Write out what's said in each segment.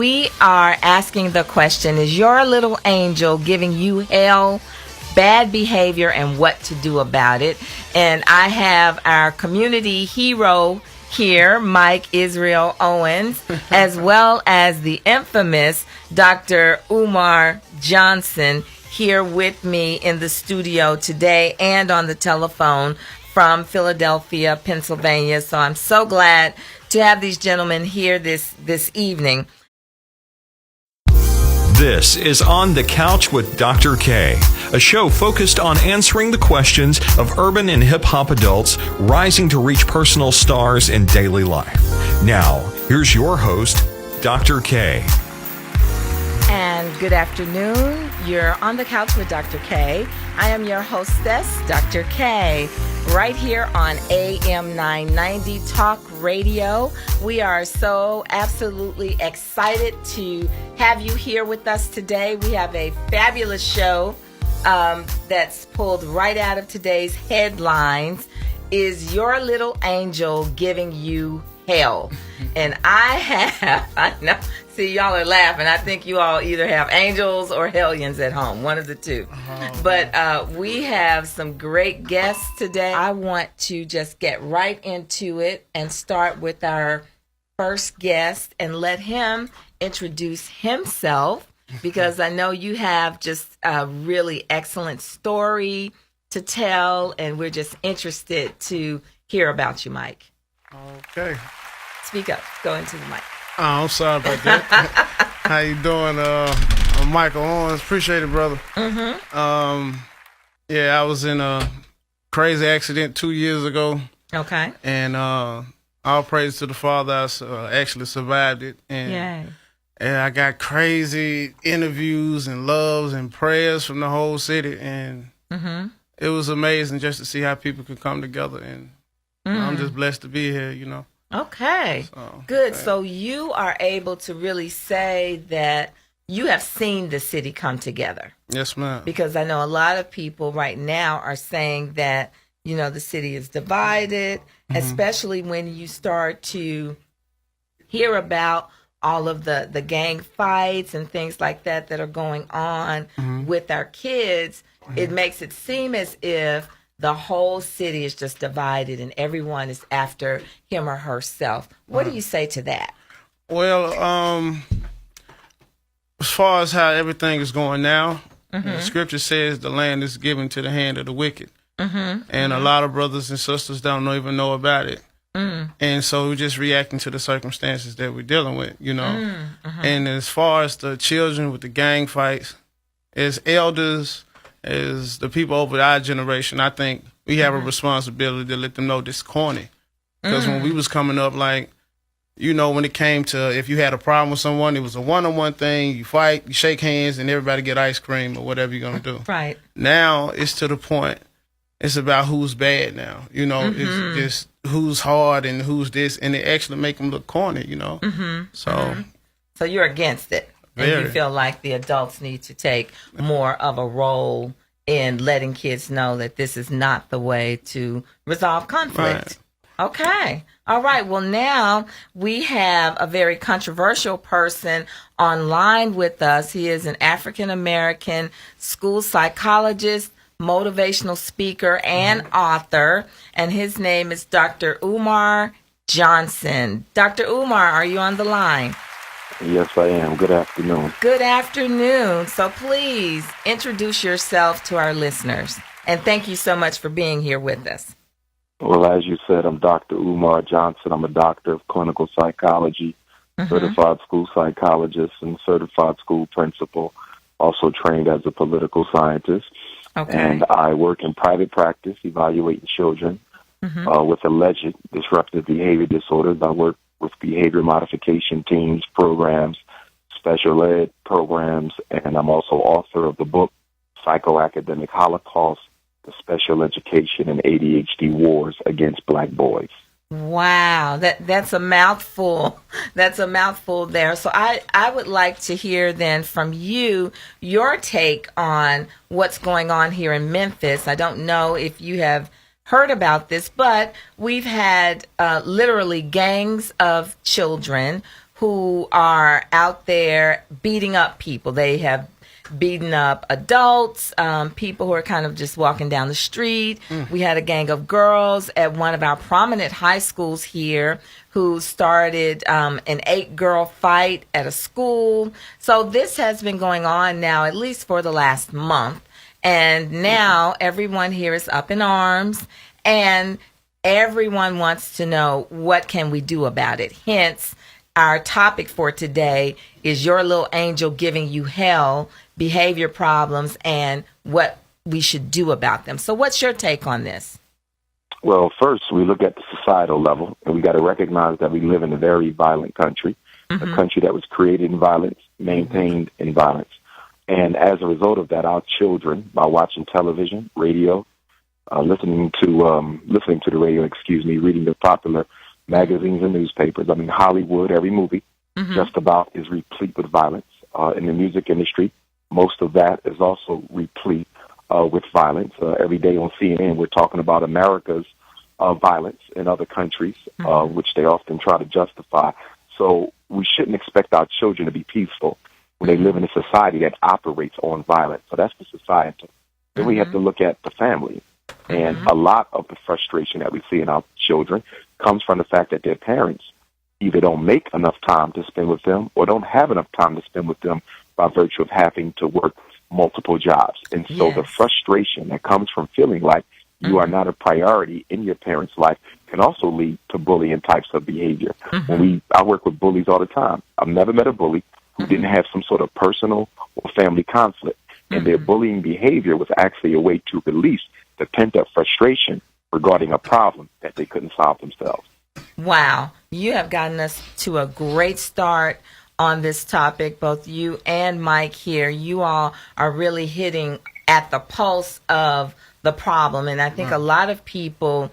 we are asking the question, is your little angel giving you hell, bad behavior, and what to do about it? And I have our community hero here, Mike Israel Owens, as well as the infamous Dr. Umar Johnson here with me in the studio today and on the telephone from Philadelphia, Pennsylvania. So I'm so glad to have these gentlemen here this evening. This is On the Couch with Dr. K, a show focused on answering the questions of urban and hip-hop adults rising to reach personal stars in daily life. Now, here's your host, Dr. K. And good afternoon. You're On the Couch with Dr. K. I am your hostess, Dr. K, right here on AM 990 Talk Radio. We are so absolutely excited to have you here with us today. We have a fabulous show that's pulled right out of today's headlines. Is your little angel giving you hell? And I know, see, y'all are laughing. I think you all either have angels or hellions at home, one of the two. But we have some great guests today. I want to just get right into it and start with our first guest and let him introduce himself, because I know you have just a really excellent story to tell, and we're just interested to hear about you, Mike. Okay. Speak up. Go into the mic. Oh, I'm sorry about that. How you doing? I'm Michael Owens. Appreciate it, brother. Yeah, I was in a crazy accident 2 years ago. Okay. And all praise to the Father, I actually survived it. And I got crazy interviews and loves and prayers from the whole city. And it was amazing just to see how people could come together. And I'm just blessed to be here, you know. Okay, good. So you are able to really say that you have seen the city come together. Yes, ma'am. Because I know a lot of people right now are saying that, you know, the city is divided, especially when you start to hear about all of the gang fights and things like that are going on with our kids. It makes it seem as if the whole city is just divided and everyone is after him or herself. What do you say to that? Well, as far as how everything is going now, the scripture says the land is given to the hand of the wicked. And a lot of brothers and sisters don't even know about it. And so we're just reacting to the circumstances that we're dealing with, you know. And as far as the children with the gang fights, as elders, as the people over our generation, I think we have a responsibility to let them know this is corny. Because when we was coming up, like, you know, when it came to if you had a problem with someone, it was a one-on-one thing. You fight, you shake hands, and everybody get ice cream or whatever you're going to do. Right. Now it's to the point, it's about who's bad now. You know, it's just who's hard and who's this, and it actually make them look corny, you know. So you're against it. And you feel like the adults need to take more of a role in letting kids know that this is not the way to resolve conflict. Right. Okay. All right. Well, now we have a very controversial person online with us. He is an African-American school psychologist, motivational speaker, and author. And his name is Dr. Umar Johnson. Dr. Umar, are you on the line? Yes, I am. Good afternoon. Good afternoon. So please introduce yourself to our listeners. And thank you so much for being here with us. Well, as you said, I'm Dr. Umar Johnson. I'm a doctor of clinical psychology, certified school psychologist, and certified school principal, also trained as a political scientist. Okay. And I work in private practice evaluating children with alleged disruptive behavior disorders. I work with behavior modification teams, programs, special ed programs, and I'm also author of the book, Psychoacademic Holocaust, the Special Education and ADHD Wars Against Black Boys. Wow, that's a mouthful. That's a mouthful there. So I would like to hear then from you your take on what's going on here in Memphis. I don't know if you have heard about this, but we've had literally gangs of children who are out there beating up people. They have beaten up adults, people who are kind of just walking down the street. We had a gang of girls at one of our prominent high schools here who started an 8-girl fight at a school. So this has been going on now at least for the last month. And now everyone here is up in arms, and everyone wants to know, what can we do about it? Hence, our topic for today is your little angel giving you hell, behavior problems, and what we should do about them. So what's your take on this? Well, first, we look at the societal level, and we got to recognize that we live in a very violent country, a country that was created in violence, maintained in violence. And as a result of that, our children, by watching television, radio, listening to the radio, reading the popular magazines and newspapers. I mean, Hollywood, every movie just about is replete with violence. In the music industry, most of that is also replete with violence. Every day on CNN, we're talking about America's violence in other countries, which they often try to justify. So we shouldn't expect our children to be peaceful when they live in a society that operates on violence. So that's the societal. Then we have to look at the family. And a lot of the frustration that we see in our children comes from the fact that their parents either don't make enough time to spend with them or don't have enough time to spend with them by virtue of having to work multiple jobs. And so the frustration that comes from feeling like you are not a priority in your parents' life can also lead to bullying types of behavior. I work with bullies all the time. I've never met a bully who didn't have some sort of personal or family conflict. And their bullying behavior was actually a way to release the pent-up frustration regarding a problem that they couldn't solve themselves. Wow. You have gotten us to a great start on this topic, both you and Mike here. You all are really hitting at the pulse of the problem. And I think a lot of people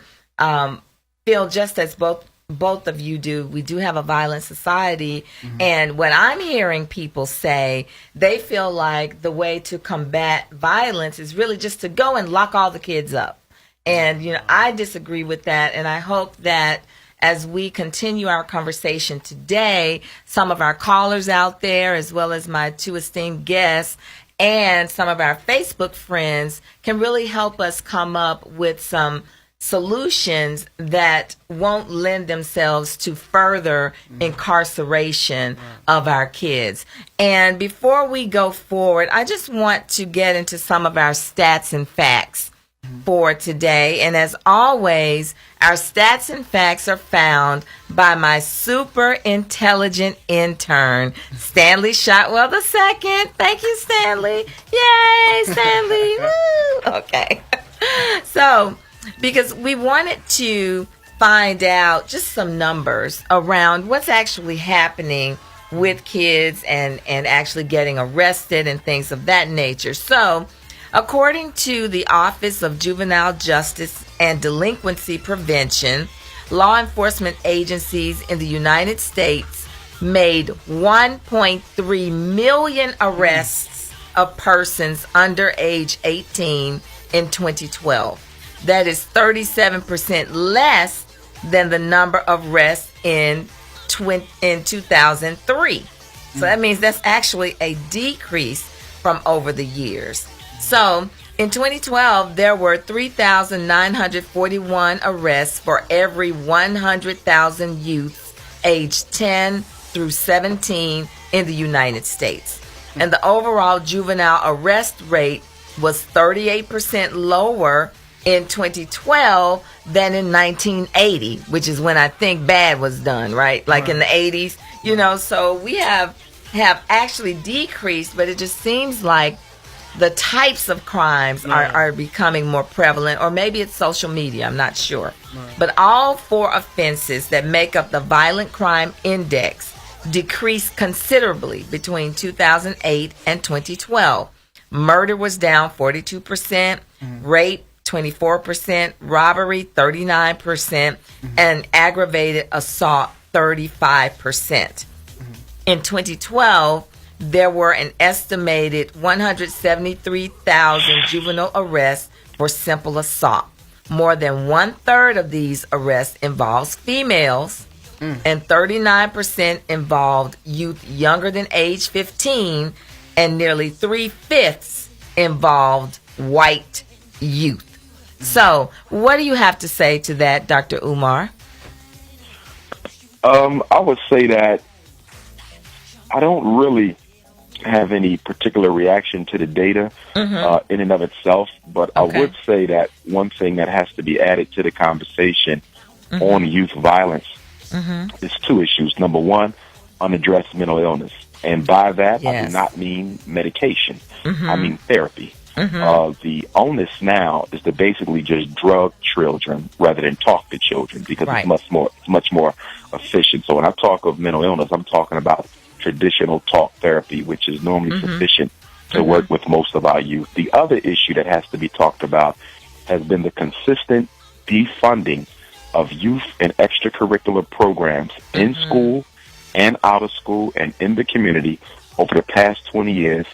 feel just as both of you do. We do have a violent society. And when I'm hearing people say, they feel like the way to combat violence is really just to go and lock all the kids up. And, I disagree with that. And I hope that as we continue our conversation today, some of our callers out there, as well as my two esteemed guests and some of our Facebook friends, can really help us come up with some solutions that won't lend themselves to further incarceration of our kids. And before we go forward, I just want to get into some of our stats and facts for today. And as always, our stats and facts are found by my super intelligent intern, Stanley Shotwell II. Thank you, Stanley. Yay, Stanley. Woo! Okay. So, because we wanted to find out just some numbers around what's actually happening with kids and actually getting arrested and things of that nature. So, according to the Office of Juvenile Justice and Delinquency Prevention, law enforcement agencies in the United States made 1.3 million arrests of persons under age 18 in 2012. That is 37% less than the number of arrests in 2003. So that means that's actually a decrease from over the years. So in 2012, there were 3,941 arrests for every 100,000 youths aged 10 through 17 in the United States. And the overall juvenile arrest rate was 38% lower in 2012 than in 1980, which is when I think bad was done, right? Like in the 80s, so we have actually decreased, but it just seems like the types of crimes are becoming more prevalent, or maybe it's social media, I'm not sure. But all four offenses that make up the Violent Crime Index decreased considerably between 2008 and 2012. Murder was down 42%, rape 24%, robbery 39%, and aggravated assault 35%. In 2012, there were an estimated 173,000 juvenile arrests for simple assault. More than 1/3 of these arrests involves females, and 39% involved youth younger than age 15, and nearly 3/5 involved white youth. So, what do you have to say to that, Dr. Umar? I would say that I don't really have any particular reaction to the data in and of itself, but I would say that one thing that has to be added to the conversation on youth violence is two issues. Number one, unaddressed mental illness. And by that, I do not mean medication. I mean therapy. The onus now is to basically just drug children rather than talk to children, because it's much more efficient. So when I talk of mental illness, I'm talking about traditional talk therapy, which is normally sufficient to work with most of our youth. The other issue that has to be talked about has been the consistent defunding of youth and extracurricular programs in school and out of school and in the community over the past 20 years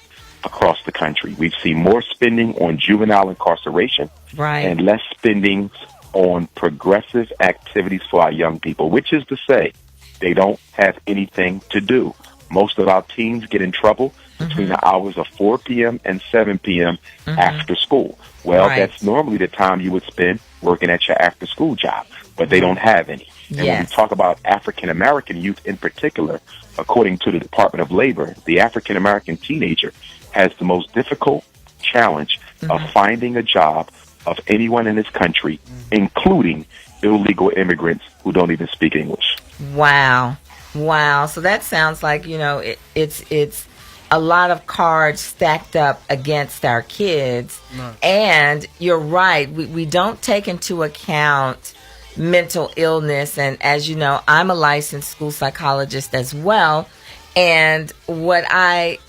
across the country. We've seen more spending on juvenile incarceration and less spending on progressive activities for our young people, which is to say they don't have anything to do. Most of our teens get in trouble between the hours of 4 p.m. and 7 p.m. after school. Well, that's normally the time you would spend working at your after-school job, but they don't have any. And when we talk about African-American youth in particular, according to the Department of Labor, the African-American teenager has the most difficult challenge of finding a job of anyone in this country, including illegal immigrants who don't even speak English. Wow. So that sounds like, it's a lot of cards stacked up against our kids. And you're right. We don't take into account mental illness. And as you know, I'm a licensed school psychologist as well. And what I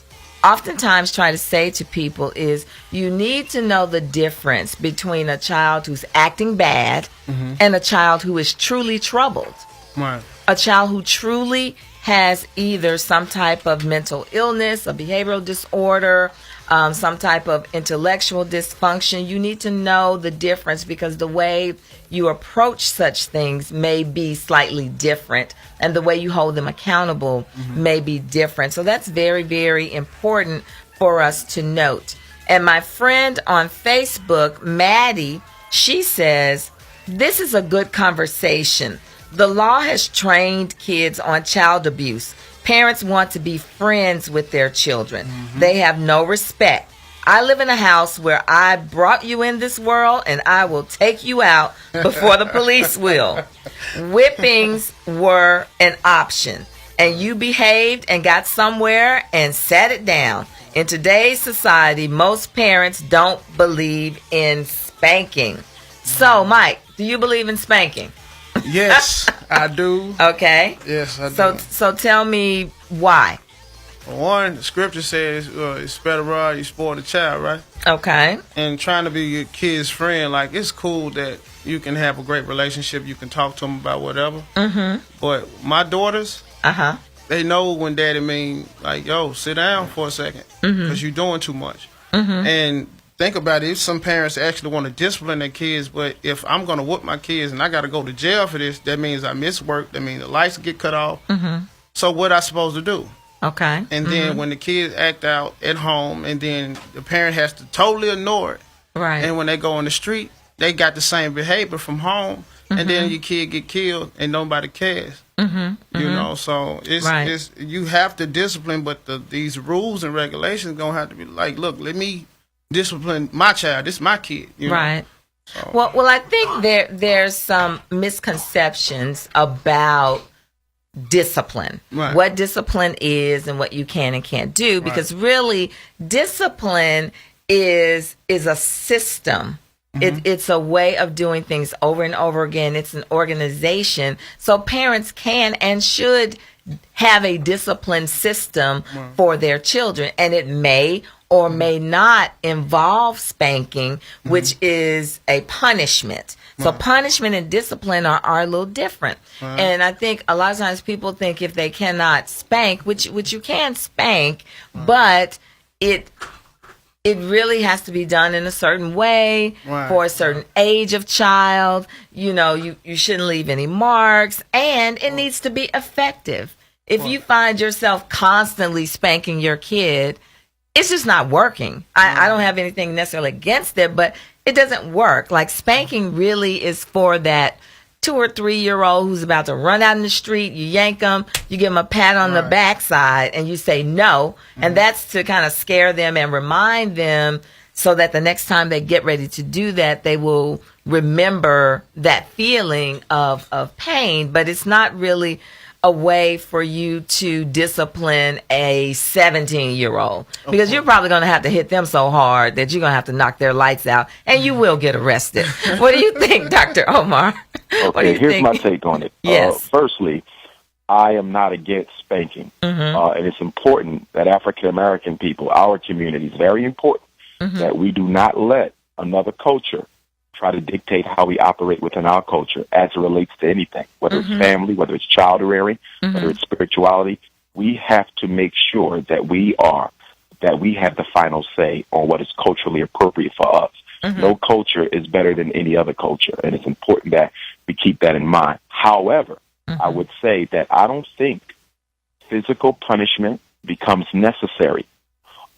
oftentimes try to say to people is you need to know the difference between a child who's acting bad and a child who is truly troubled. A child who truly has either some type of mental illness, a behavioral disorder, some type of intellectual dysfunction. You need to know the difference, because the way you approach such things may be slightly different, and the way you hold them accountable may be different. So that's very, very important for us to note. And my friend on Facebook, Maddie, she says, this is a good conversation. The law has trained kids on child abuse. Parents want to be friends with their children. They have no respect. I live in a house where I brought you in this world, and I will take you out before the police will. Whippings were an option, and you behaved and got somewhere and sat it down. In today's society, most parents don't believe in spanking. So, Mike, do you believe in spanking? Yes, I do. Okay. Yes, I do. So tell me why. One, the scripture says, it's better rod, you spoil the child, right? Okay. And trying to be your kid's friend, like, it's cool that you can have a great relationship. You can talk to them about whatever. But my daughters, they know when daddy mean, like, yo, sit down for a second, because you're doing too much. And think about it. If some parents actually want to discipline their kids, but if I'm going to whoop my kids and I got to go to jail for this, that means I miss work. That means the lights get cut off. So what I supposed to do? Okay. And then when the kids act out at home, and then the parent has to totally ignore it. Right. And when they go on the street, they got the same behavior from home, and then your kid get killed and nobody cares. You know, so it's you have to discipline, but these rules and regulations gonna have to be like, look, let me discipline my child. This is my kid. You know? So. Well, I think there's some misconceptions about discipline, what discipline is and what you can and can't do, because really discipline is a system. It's a way of doing things over and over again. It's an organization. So parents can and should have a discipline system for their children, and it may or may not involve spanking, which is a punishment. So punishment and discipline are a little different. And I think a lot of times people think if they cannot spank, which you can spank, but it really has to be done in a certain way for a certain age of child. You know, you shouldn't leave any marks, and it needs to be effective. If you find yourself constantly spanking your kid, it's just not working. I don't have anything necessarily against it, but it doesn't work. Like, spanking really is for that 2 or 3 year old who's about to run out in the street. You yank them, you give them a pat on the backside, and you say no. And that's to kind of scare them and remind them so that the next time they get ready to do that, they will remember that feeling of pain. But it's not really a way for you to discipline a 17-year-old, because you're probably going to have to hit them so hard that you're going to have to knock their lights out, and you will get arrested. What do you think, Dr. Omar? Okay, here's my take on it. Yes. Firstly, I am not against spanking, and it's important that African American people, our community, is very important that we do not let another culture try to dictate how we operate within our culture as it relates to anything, whether it's family, whether it's child rearing, whether it's spirituality. We have to make sure that we have the final say on what is culturally appropriate for us. No culture is better than any other culture, and it's important that we keep that in mind. However, I would say that I don't think physical punishment becomes necessary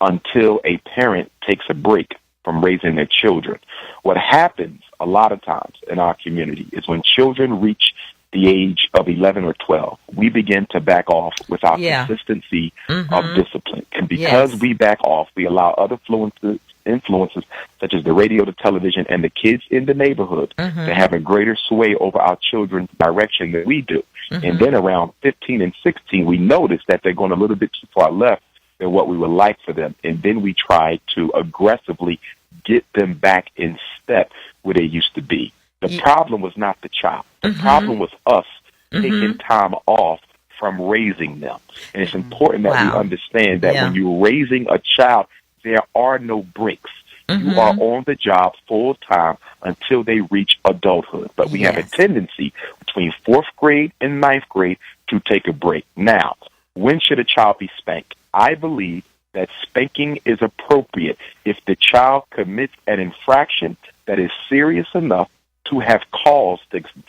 until a parent takes a break from raising their children. What happens a lot of times in our community is when children reach the age of 11 or 12, we begin to back off with our consistency of discipline. And because we back off, we allow other influences such as the radio, the television, and the kids in the neighborhood to have a greater sway over our children's direction than we do. And then around 15 and 16, we notice that they're going a little bit too far left than what we would like for them. And then we try to aggressively get them back in step where they used to be. The problem was not the child. The problem was us taking time off from raising them. And it's important that we understand that when you're raising a child, there are no breaks. You are on the job full time until they reach adulthood. But we have a tendency between 4th grade and 9th grade to take a break. Now, when should a child be spanked? I believe that spanking is appropriate if the child commits an infraction that is serious enough to have caused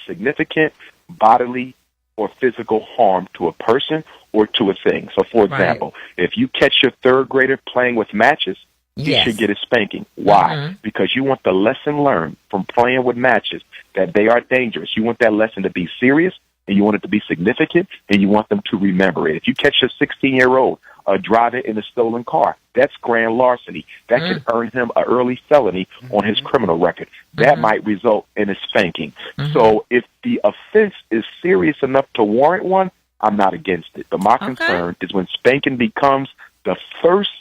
significant bodily or physical harm to a person or to a thing. So, for example, if you catch your 3rd grader playing with matches, you should get a spanking. Why? Because you want the lesson learned from playing with matches that they are dangerous. You want that lesson to be serious, and you want it to be significant, and you want them to remember it. If you catch a 16-year-old driving in a stolen car, that's grand larceny. That could earn him an early felony on his criminal record. That might result in a spanking. So if the offense is serious enough to warrant one, I'm not against it. But my concern is when spanking becomes the first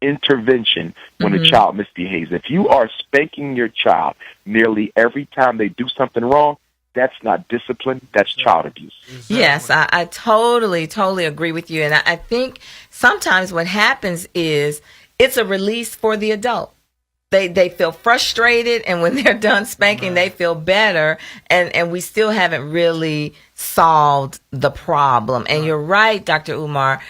intervention when a child misbehaves. If you are spanking your child nearly every time they do something wrong, that's not discipline, that's child abuse. Exactly. Yes, I totally agree with you. And I think sometimes what happens is it's a release for the adult. They feel frustrated, and when they're done spanking, they feel better. And we still haven't really solved the problem. And you're right, Dr. Umar,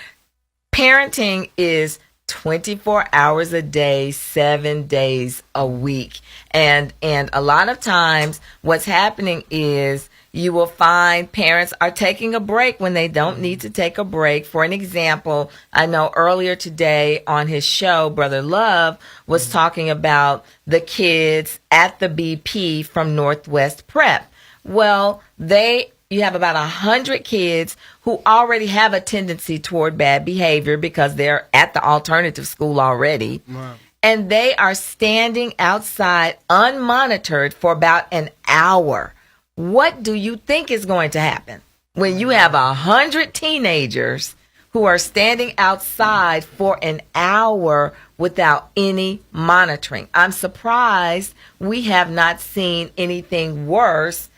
parenting is 24 hours a day, 7 days a week. And a lot of times what's happening is you will find parents are taking a break when they don't need to take a break. For an example, I know earlier today on his show, Brother Love was talking about the kids at the BP from Northwest Prep. Well, you have about 100 kids who already have a tendency toward bad behavior because they're at the alternative school already. Wow. And they are standing outside unmonitored for about an hour. What do you think is going to happen when you have 100 teenagers who are standing outside for an hour without any monitoring? I'm surprised we have not seen anything worse,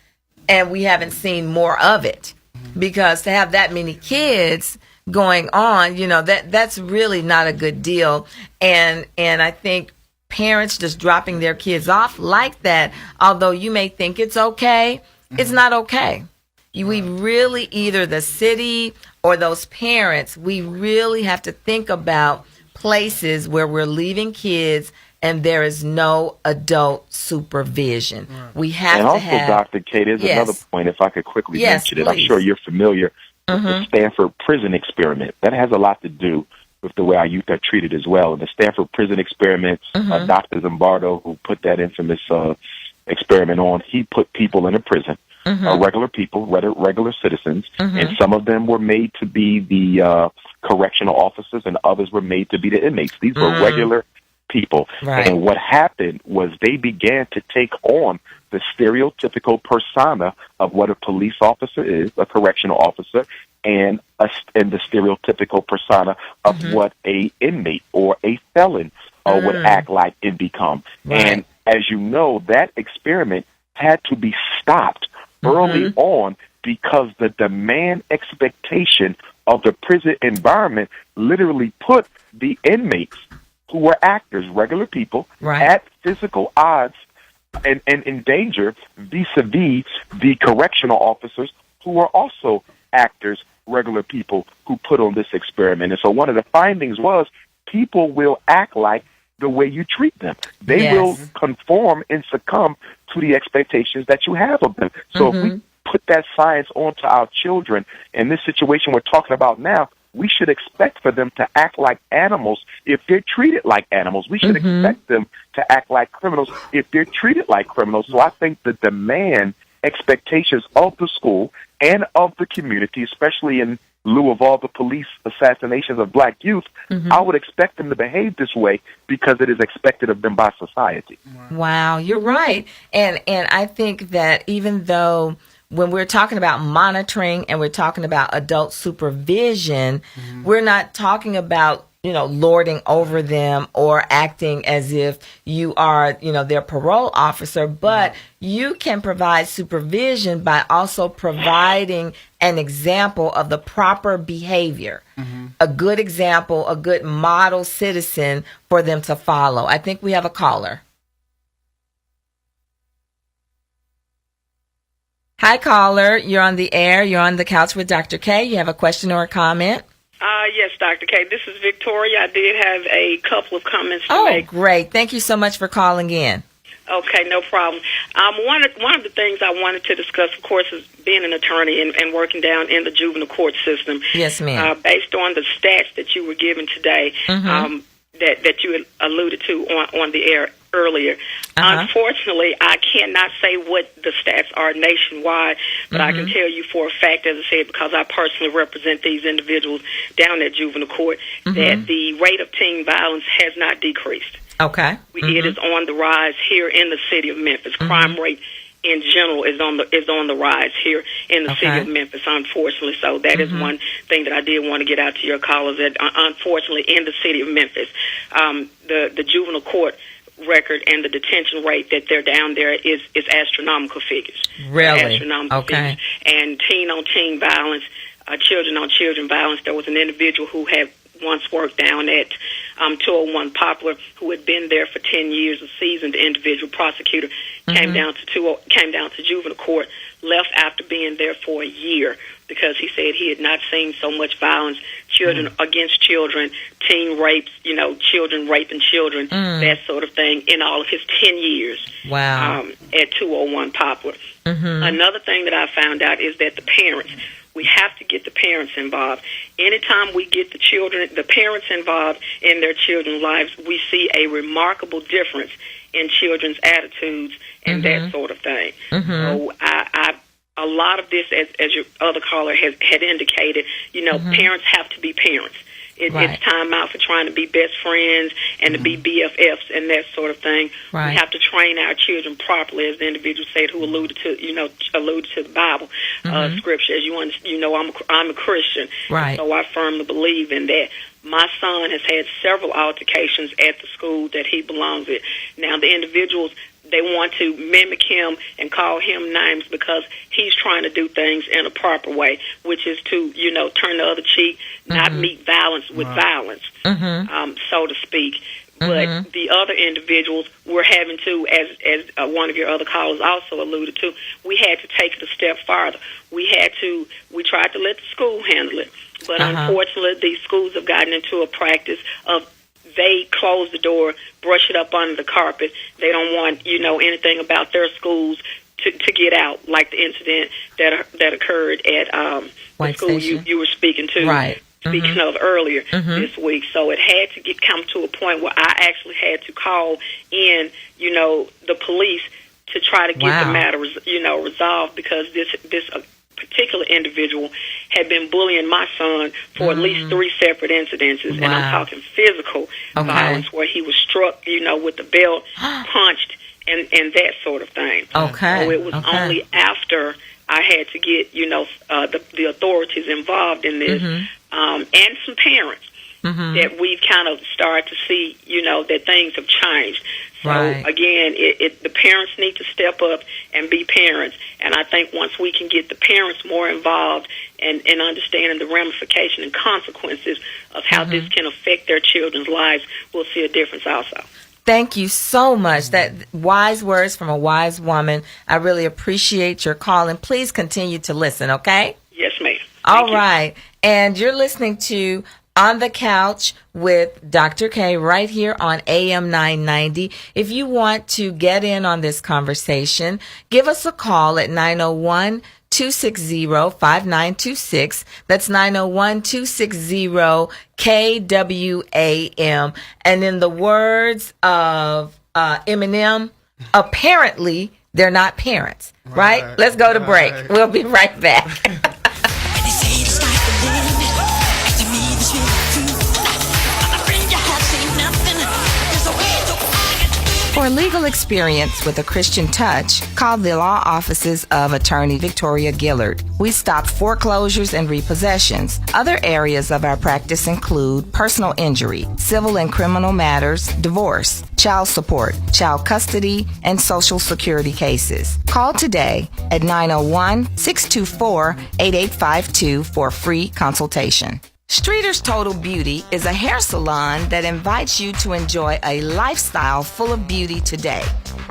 and we haven't seen more of it, because to have that many kids going on, that's really not a good deal. And I think parents just dropping their kids off like that, although you may think it's okay, it's not okay. We really, either the city or those parents, we really have to think about places where we're leaving kids and there is no adult supervision. Right. We have and to also, have... Dr. K, there's another point, if I could quickly mention it. I'm sure you're familiar with the Stanford prison experiment. That has a lot to do with the way our youth are treated as well. In the Stanford prison experiment, Dr. Zimbardo, who put that infamous experiment on, he put people in a prison, regular people, regular citizens, and some of them were made to be the correctional officers and others were made to be the inmates. These were regular people. Right. And what happened was they began to take on the stereotypical persona of what a police officer is, a correctional officer, and the stereotypical persona of what a inmate or a felon would act like and become. Right. And as you know, that experiment had to be stopped early on because the demand expectation of the prison environment literally put the inmates who were actors, regular people, at physical odds and in danger vis-a-vis the correctional officers who were also actors, regular people who put on this experiment. And so one of the findings was people will act like the way you treat them. They will conform and succumb to the expectations that you have of them. So if we put that science onto our children, in this situation we're talking about now, we should expect for them to act like animals if they're treated like animals. We should expect them to act like criminals if they're treated like criminals. So I think the demand expectations of the school and of the community, especially in lieu of all the police assassinations of black youth, I would expect them to behave this way because it is expected of them by society. Wow, you're right. And I think that even though when we're talking about monitoring and we're talking about adult supervision, we're not talking about, lording over them or acting as if you are, their parole officer, but you can provide supervision by also providing an example of the proper behavior, a good example, a good model citizen for them to follow. I think we have a caller. Hi, caller. You're on the air. You're on the couch with Dr. K. You have a question or a comment? Yes, Dr. K. This is Victoria. I did have a couple of comments to make. Oh, great. Thank you so much for calling in. Okay, no problem. One of the things I wanted to discuss, of course, is being an attorney and working down in the juvenile court system. Yes, ma'am. Based on the stats that you were given today, that you alluded to on the air earlier. Unfortunately, I cannot say what the stats are nationwide, but I can tell you for a fact, as I said, because I personally represent these individuals down at juvenile court, that the rate of teen violence has not decreased. Okay. It is on the rise here in the city of Memphis. Crime rate in general is on the rise here in the city of Memphis, unfortunately. So that is one thing that I did want to get out to your callers, that unfortunately in the city of Memphis, the juvenile court record and the detention rate that they're down there is astronomical figures. Really? Astronomical figures. And teen-on-teen violence, children-on-children violence. There was an individual who had once worked down at 201 Poplar, who had been there for 10 years, a seasoned individual prosecutor, came down to juvenile court, left after being there for a year because he said he had not seen so much violence, children against children, teen rapes, children raping children, that sort of thing, in all of his 10 years at 201 Poplar. Another thing that I found out is that the parents, we have to get the parents involved. Anytime we get the parents involved in their children's lives, we see a remarkable difference in children's attitudes and that sort of thing. So a lot of this, as your other caller had indicated, parents have to be parents. It's time out for trying to be best friends and to be BFFs and that sort of thing. We have to train our children properly, as the individual said, who alluded to the Bible scripture. As you know, I'm a Christian, so I firmly believe in that. My son has had several altercations at the school that he belongs at. Now, the individuals, they want to mimic him and call him names because he's trying to do things in a proper way, which is to, turn the other cheek, not meet violence with violence, so to speak. But the other individuals were having to, as one of your other callers also alluded to, we had to take it a step farther. We tried to let the school handle it, but unfortunately these schools have gotten into a practice of they close the door, brush it up under the carpet. They don't want, anything about their schools to get out, like the incident that occurred at the school you were speaking to. Right. Speaking of earlier this week. So it had to come to a point where I actually had to call in, the police to try to get the matter, resolved, because this particular individual had been bullying my son for at least 3 separate incidences, and I'm talking physical violence, where he was struck, with the belt, punched, and that sort of thing. Okay. So it was only after I had to get, the authorities involved in this, and some parents, that we've kind of started to see, that things have changed. So again, the parents need to step up and be parents. And I think once we can get the parents more involved and understanding the ramification and consequences of how this can affect their children's lives, we'll see a difference also. Thank you so much. That wise words from a wise woman. I really appreciate your call, and please continue to listen, okay? Yes, ma'am. All right. And you're listening to On the Couch with Dr. K right here on AM 990. If you want to get in on this conversation, give us a call at 901-260-5926. That's 901-260-KWAM. And in the words of Eminem, apparently they're not parents, right? Let's go to break. We'll be right back. For legal experience with a Christian touch, call the law offices of Attorney Victoria Gillard. We stop foreclosures and repossessions. Other areas of our practice include personal injury, civil and criminal matters, divorce, child support, child custody, and Social Security cases. Call today at 901-624-8852 for a free consultation. Streeter's Total Beauty is a hair salon that invites you to enjoy a lifestyle full of beauty today.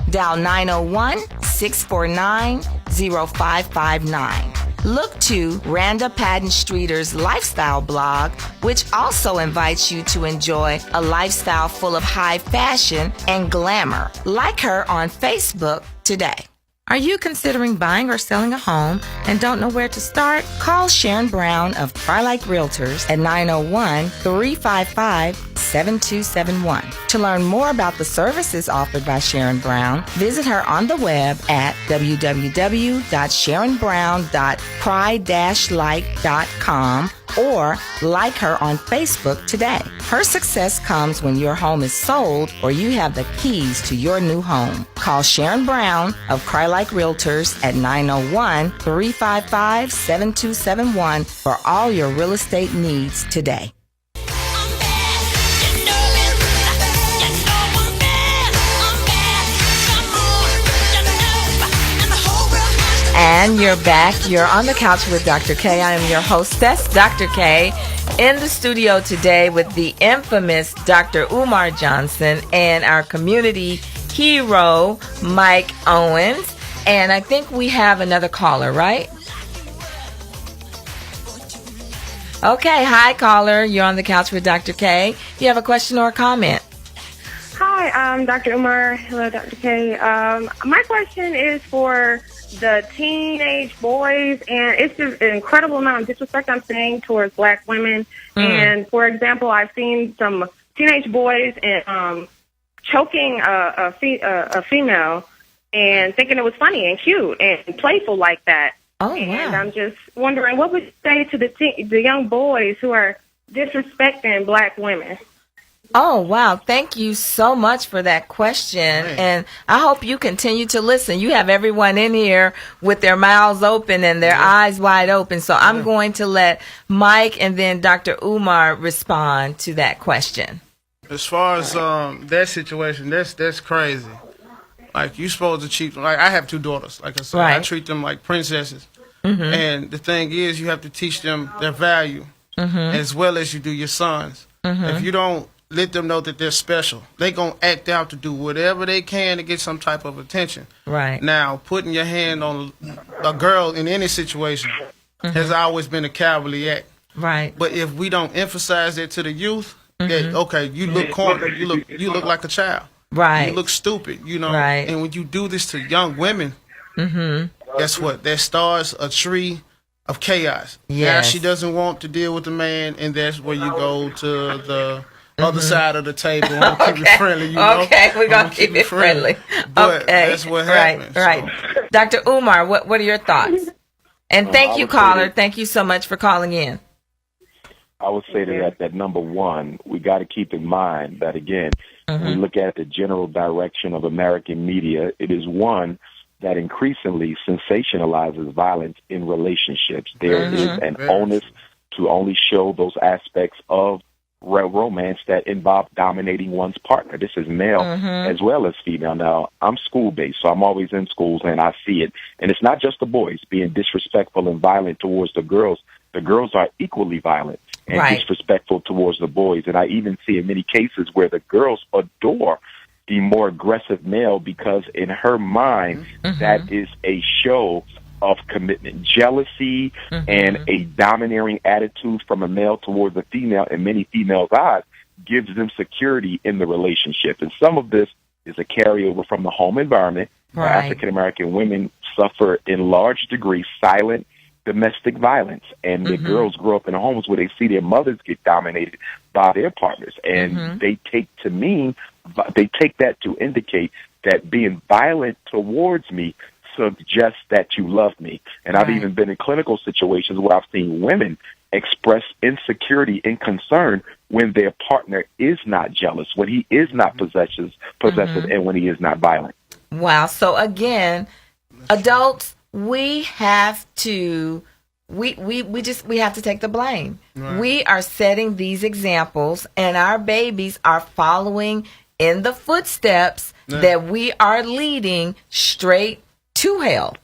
Dial 901-649-0559. Look to Randa Patton Streeter's lifestyle blog, which also invites you to enjoy a lifestyle full of high fashion and glamour. Like her on Facebook today. Are you considering buying or selling a home and don't know where to start? Call Sharon Brown of Twilight Realtors at 901-355-7271. To learn more about the services offered by Sharon Brown, visit her on the web at www.sharonbrown.cry-like.com or like her on Facebook today. Her success comes when your home is sold or you have the keys to your new home. Call Sharon Brown of Cry Like Realtors at 901-355-7271 for all your real estate needs today. And you're back. You're on the couch with Dr. K. I am your hostess, Dr. K, in the studio today with the infamous Dr. Umar Johnson and our community hero, Mike Owens. And I think we have another caller, right? Okay. Hi, caller. You're on the couch with Dr. K. Do you have a question or a comment? Hi, I'm Dr. Umar. Hello, Dr. K. My question is for the teenage boys, and it's just an incredible amount of disrespect I'm seeing towards black women. And, for example, I've seen some teenage boys choking a female and thinking it was funny and cute and playful like that. Oh, and wow. I'm just wondering, what would you say to the young boys who are disrespecting black women? Oh, wow. Thank you so much for that question. And I hope you continue to listen. You have everyone in here with their mouths open and their eyes wide open. So I'm going to let Mike and then Dr. Umar respond to that question. As far as that situation, that's crazy. Like, you supposed to treat them. Like, I have 2 daughters. Like I said, I treat them like princesses. And the thing is, you have to teach them their value as well as you do your sons. If you don't let them know that they're special, they gonna act out to do whatever they can to get some type of attention. Right. Now, putting your hand on a girl in any situation has always been a cowardly act. Right. But if we don't emphasize that to the youth that okay, you look corny, you look like a child, right? You look stupid, right? And when you do this to young women, guess what? That starts a tree of chaos. Now she doesn't want to deal with the man, and that's where you go to the other side of the table. I'm gonna keep it friendly, Okay, we're gonna keep it friendly. But that's what happens. Right. Dr. Umar, what are your thoughts? And thank you, caller. Thank you so much for calling in. I would say that number one, we got to keep in mind that, again, when we look at the general direction of American media, it is one that increasingly sensationalizes violence in relationships. There is an onus to only show those aspects of romance that involve dominating one's partner. This is male as well as female. Now, I'm school-based, so I'm always in schools, and I see it. And it's not just the boys being disrespectful and violent towards the girls. The girls are equally violent and disrespectful towards the boys. And I even see in many cases where the girls adore the more aggressive male because in her mind, that is a show of commitment. Jealousy and a domineering attitude from a male towards a female in many females' eyes gives them security in the relationship. And some of this is a carryover from the home environment where African-American women suffer in large degree silent domestic violence. And the girls grow up in homes where they see their mothers get dominated by their partners. And they take that to indicate that being violent towards me suggests that you love me. And I've even been in clinical situations where I've seen women express insecurity and concern when their partner is not jealous, when he is not possessive, and when he is not violent. Wow. So again, adults, we have to we have to take the blame. We are setting these examples, and our babies are following in the footsteps that we are leading straight to hell.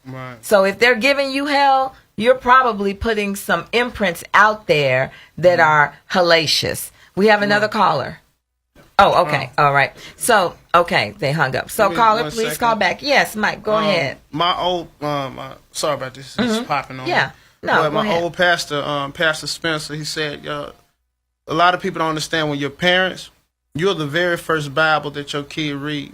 So if they're giving you hell, you're probably putting some imprints out there that are hellacious. We have another caller. Oh, okay. All right. So, okay, they hung up. So, caller, please call back. Yes, Mike, go ahead. My old, sorry about this. It's popping on. Yeah. No, but my old pastor, Pastor Spencer, he said, a lot of people don't understand when you're parents, you're the very first Bible that your kid reads.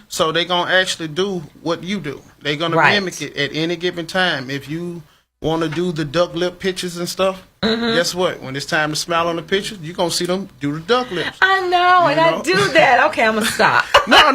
So they're going to actually do what you do. They're going to mimic it at any given time. If you want to do the duck lip pictures and stuff, guess what? When it's time to smile on the picture, you're going to see them do the duck lips. I know, I do that. Okay, I'm going to stop. No,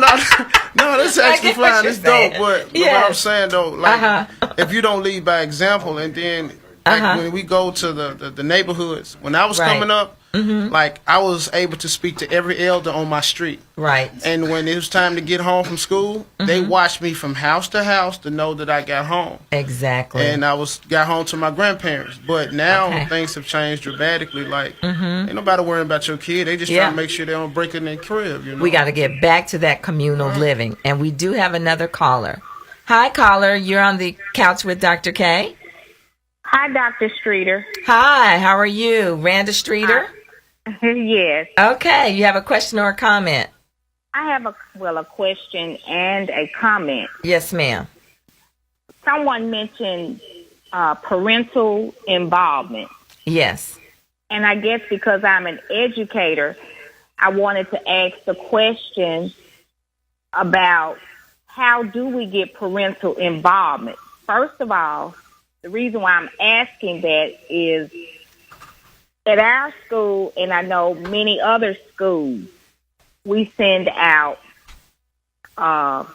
that's actually fine. It's dope. But what I'm saying, though, like, if you don't lead by example, and then like when we go to the neighborhoods, when I was coming up, like I was able to speak to every elder on my street. And when it was time to get home from school, they watched me from house to house to know that I got home. Exactly. And I got home to my grandparents. But now things have changed dramatically. Like, ain't nobody worrying about your kid. They just trying to make sure they don't break in their crib. You know? We got to get back to that communal living. And we do have another caller. Hi, caller. You're on the couch with Dr. K. Hi, Dr. Streeter. Hi, how are you? Randa Streeter? Yes. Okay, you have a question or a comment? I have a question and a comment. Yes, ma'am. Someone mentioned parental involvement. Yes. And I guess because I'm an educator, I wanted to ask the question about how do we get parental involvement? First of all, the reason why I'm asking that is at our school, and I know many other schools, we send out,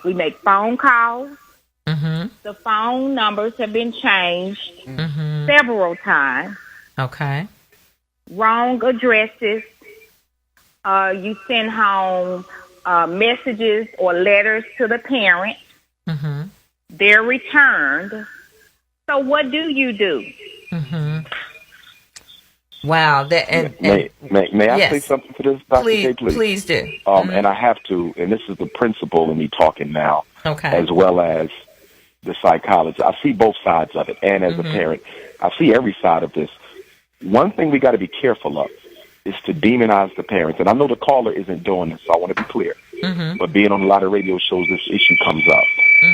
we make phone calls. The phone numbers have been changed several times. Okay. Wrong addresses. You send home messages or letters to the parent. They're returned. So what do you do? Wow. May I say something to this, Dr. K, please? Please do. And I have to, and this is the principle in me talking now, as well as the psychologist. I see both sides of it, and as a parent, I see every side of this. One thing we got to be careful of is to demonize the parents. And I know the caller isn't doing this, so I want to be clear. But being on a lot of radio shows, this issue comes up.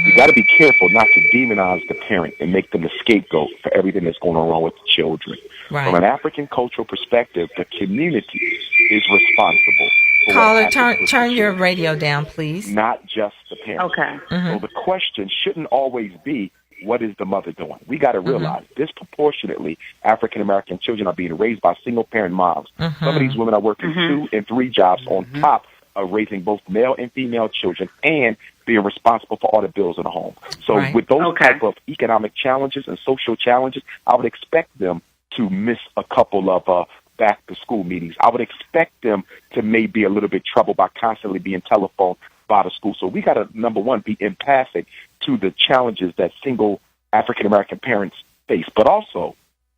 You got to be careful not to demonize the parent and make them the scapegoat for everything that's going on wrong with the children. Right. From an African cultural perspective, the community is responsible. For Caller, what happens with turn the your children, radio down, please. not just the parent. Okay. So the question shouldn't always be, what is the mother doing? We got to realize disproportionately African American children are being raised by single parent moms. Some of these women are working 2 and 3 jobs on top of raising both male and female children and being responsible for all the bills in the home. So Right. with those type of economic challenges and social challenges, I would expect them to miss a couple of back to school meetings. I would expect them to maybe a little bit troubled by constantly being telephoned by the school. So we got to, number one, be empathic to the challenges that single African American parents face, but also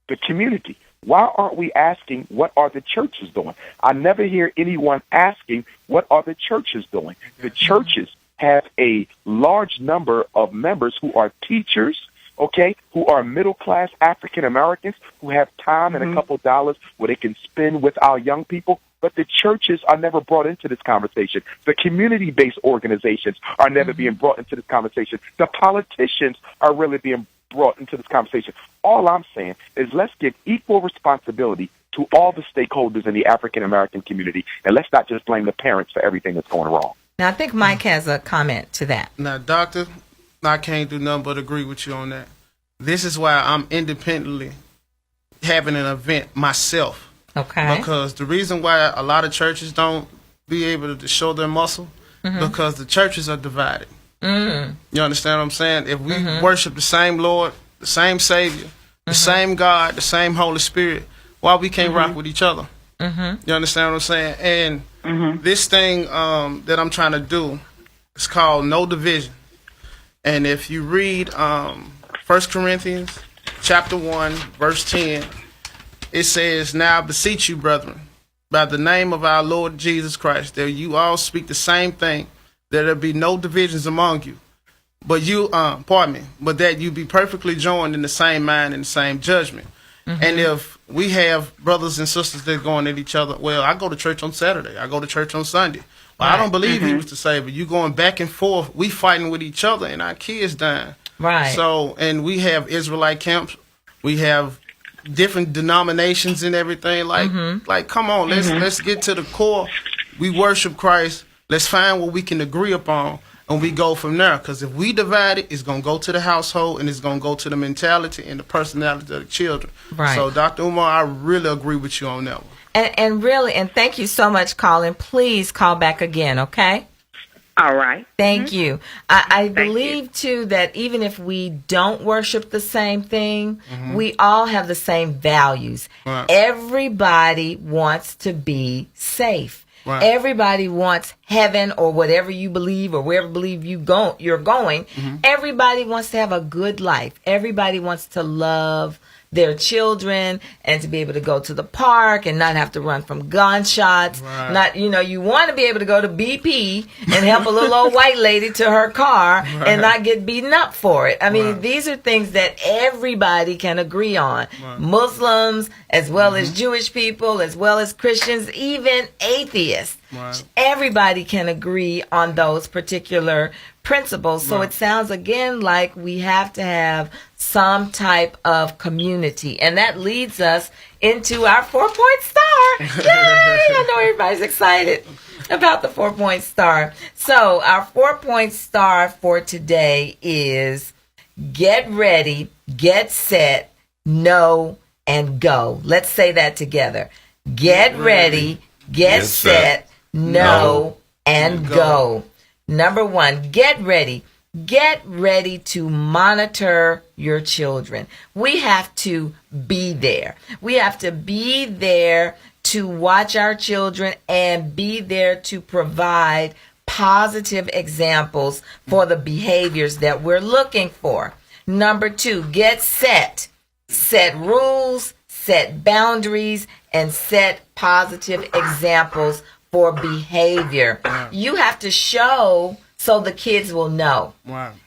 the community. Why aren't we asking what are the churches doing? I never hear anyone asking what are the churches doing. The churches have a large number of members who are teachers, okay, who are middle-class African Americans who have time and a couple dollars where they can spend with our young people. But the churches are never brought into this conversation. The community-based organizations are never being brought into this conversation. The politicians are really being brought into this conversation. All I'm saying is let's give equal responsibility to all the stakeholders in the African American community, and let's not just blame the parents for everything that's going wrong. Now, I think Mike has a comment to that. Now, Doctor, I can't do nothing but agree with you on that. This is why I'm independently having an event myself. Okay. Because the reason why a lot of churches don't be able to show their muscle, because the churches are divided. You understand what I'm saying? If we worship the same Lord, the same Savior, the same God, the same Holy Spirit, why we can't rock with each other? You understand what I'm saying? And this thing that I'm trying to do is called No Division. And if you read 1 Corinthians chapter 1, verse 10, it says, "Now I beseech you, brethren, by the name of our Lord Jesus Christ, that you all speak the same thing, that there be no divisions among you, but you, but that you be perfectly joined in the same mind and the same judgment." And if we have brothers and sisters that are going at each other, well, I go to church on Saturday, I go to church on Sunday. Well, I don't believe he was the Savior. You going back and forth, we fighting with each other, and our kids dying. Right. So, and we have Israelite camps, we have different denominations and everything. Like, come on, let's get to the core. We worship Christ. Let's find what we can agree upon, and we go from there. Because if we divide it, it's going to go to the household, and it's going to go to the mentality and the personality of the children. Right. So, Dr. Umar, I really agree with you on that one. And really, and thank you so much, Colin. Please call back again, okay? All right. Thank you. I believe, too, that even if we don't worship the same thing, we all have the same values. Right. Everybody wants to be safe. Right. Everybody wants heaven or whatever you believe or wherever believe you're going. Everybody wants to have a good life. Everybody wants to love their children and to be able to go to the park and not have to run from gunshots. Right. Not, you want to be able to go to BP and help a little old white lady to her car and not get beaten up for it. I mean, these are things that everybody can agree on. Muslims, as well as Jewish people, as well as Christians, even atheists. Everybody can agree on those particular principles. So it sounds again like we have to have some type of community. And that leads us into our 4-point star. Yay! I know everybody's excited about the 4-point star. So our 4-point star for today is get ready, get set, know, and go. Let's say that together. Get ready, get set, know, and go. Number 1, get ready. Get ready to monitor your children. We have to be there. We have to be there to watch our children and be there to provide positive examples for the behaviors that we're looking for. Number 2, get set. Set rules, set boundaries, and set positive examples for behavior. You have to show so the kids will know.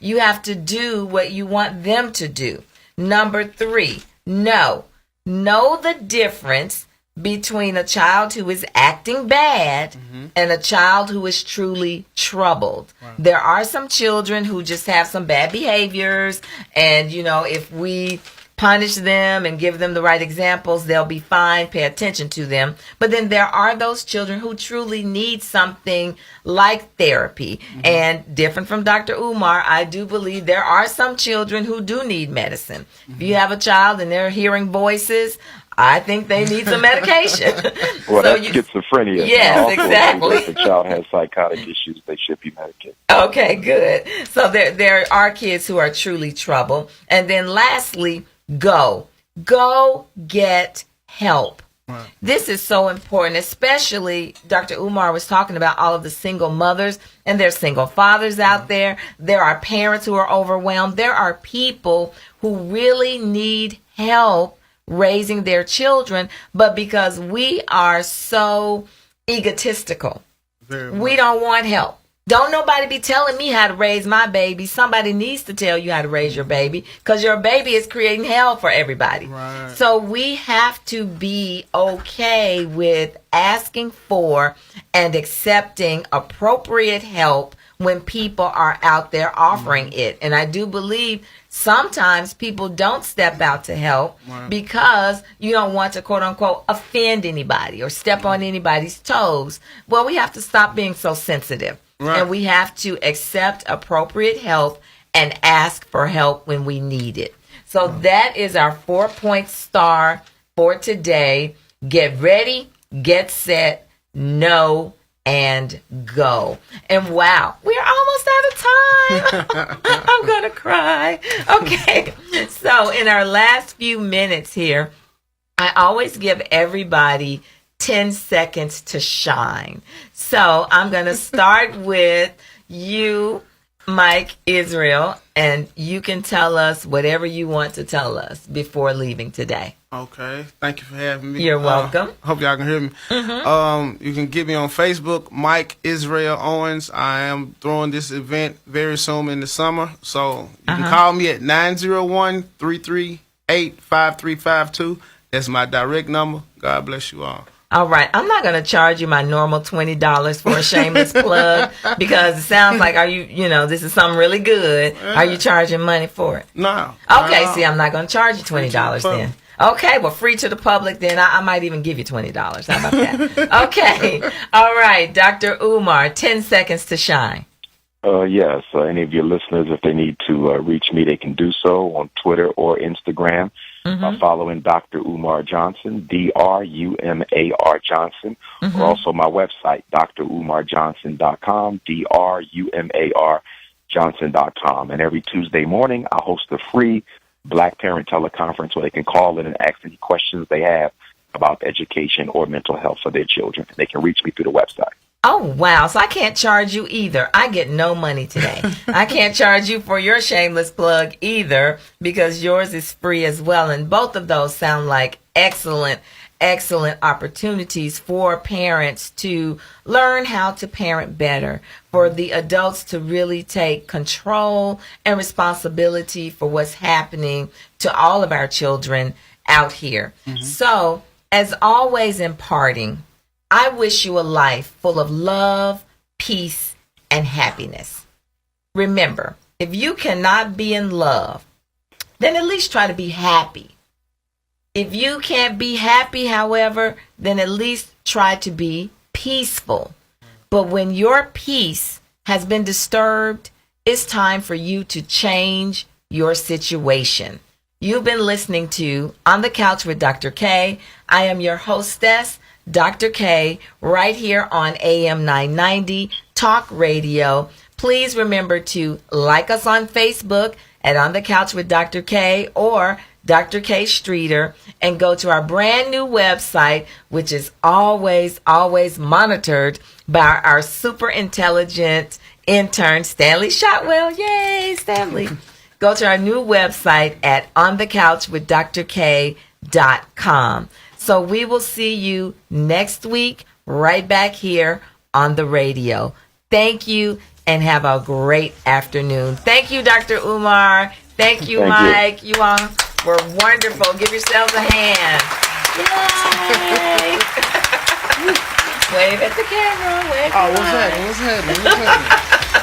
You have to do what you want them to do. Number 3, know. Know the difference between a child who is acting bad and a child who is truly troubled. Right. There are some children who just have some bad behaviors, and, if we punish them and give them the right examples, they'll be fine. Pay attention to them. But then there are those children who truly need something like therapy. And different from Dr. Umar, I do believe there are some children who do need medicine. If you have a child and they're hearing voices, I think they need some medication. Well, that's schizophrenia. Yes, exactly. If a child has psychotic issues, they should be medicated. Okay, good. So there are kids who are truly troubled. And then lastly, go get help. Right. This is so important, especially Dr. Umar was talking about all of the single mothers, and there's single fathers out there. There are parents who are overwhelmed. There are people who really need help raising their children, but because we are so egotistical, we don't want help. Don't nobody be telling me how to raise my baby. Somebody needs to tell you how to raise your baby, because your baby is creating hell for everybody. Right. So we have to be okay with asking for and accepting appropriate help when people are out there offering it. And I do believe sometimes people don't step out to help because you don't want to, quote unquote, offend anybody or step on anybody's toes. Well, we have to stop being so sensitive. Right. And we have to accept appropriate help and ask for help when we need it. So that is our 4-point star for today. Get ready, get set, know, and go. And wow, we're almost out of time. I'm going to cry. Okay. So in our last few minutes here, I always give everybody 10 seconds to shine. So I'm going to start with you, Mike Israel, and you can tell us whatever you want to tell us before leaving today. Okay. Thank you for having me. You're welcome. Hope y'all can hear me. You can get me on Facebook, Mike Israel Owens. I am throwing this event very soon in the summer. So you can call me at 901-338-5352. That's my direct number. God bless you all. All right. I'm not going to charge you my normal $20 for a shameless plug, because it sounds like, this is something really good. Are you charging money for it? No. Okay. See, I'm not going to charge you $20 then. Okay. Well, free to the public then. I might even give you $20. How about that? Okay. All right. Dr. Umar, 10 seconds to shine. Yes. Any of your listeners, if they need to reach me, they can do so on Twitter or Instagram. Following Dr. Umar Johnson, Drumar Johnson, or also my website, drumarjohnson.com, drumarjohnson.com. And every Tuesday morning, I host a free Black Parent teleconference where they can call in and ask any questions they have about education or mental health for their children. They can reach me through the website. Oh, wow. So I can't charge you either. I get no money today. I can't charge you for your shameless plug either, because yours is free as well. And both of those sound like excellent opportunities for parents to learn how to parent better, for the adults to really take control and responsibility for what's happening to all of our children out here. So, as always in parting, I wish you a life full of love, peace, and happiness. Remember, if you cannot be in love, then at least try to be happy. If you can't be happy, however, then at least try to be peaceful. But when your peace has been disturbed, it's time for you to change your situation. You've been listening to On the Couch with Dr. K. I am your hostess, Dr. K, right here on AM 990 Talk Radio. Please remember to like us on Facebook at On the Couch with Dr. K or Dr. K Streeter, and go to our brand new website, which is always monitored by our super intelligent intern, Stanley Shotwell. Yay, Stanley. Go to our new website at onthecouchwithdrk.com. So we will see you next week right back here on the radio. Thank you and have a great afternoon. Thank you, Dr. Umar. Thank you, Mike. You all were wonderful. Give yourselves a hand. Wave at the camera. Wave. Oh, what's happening?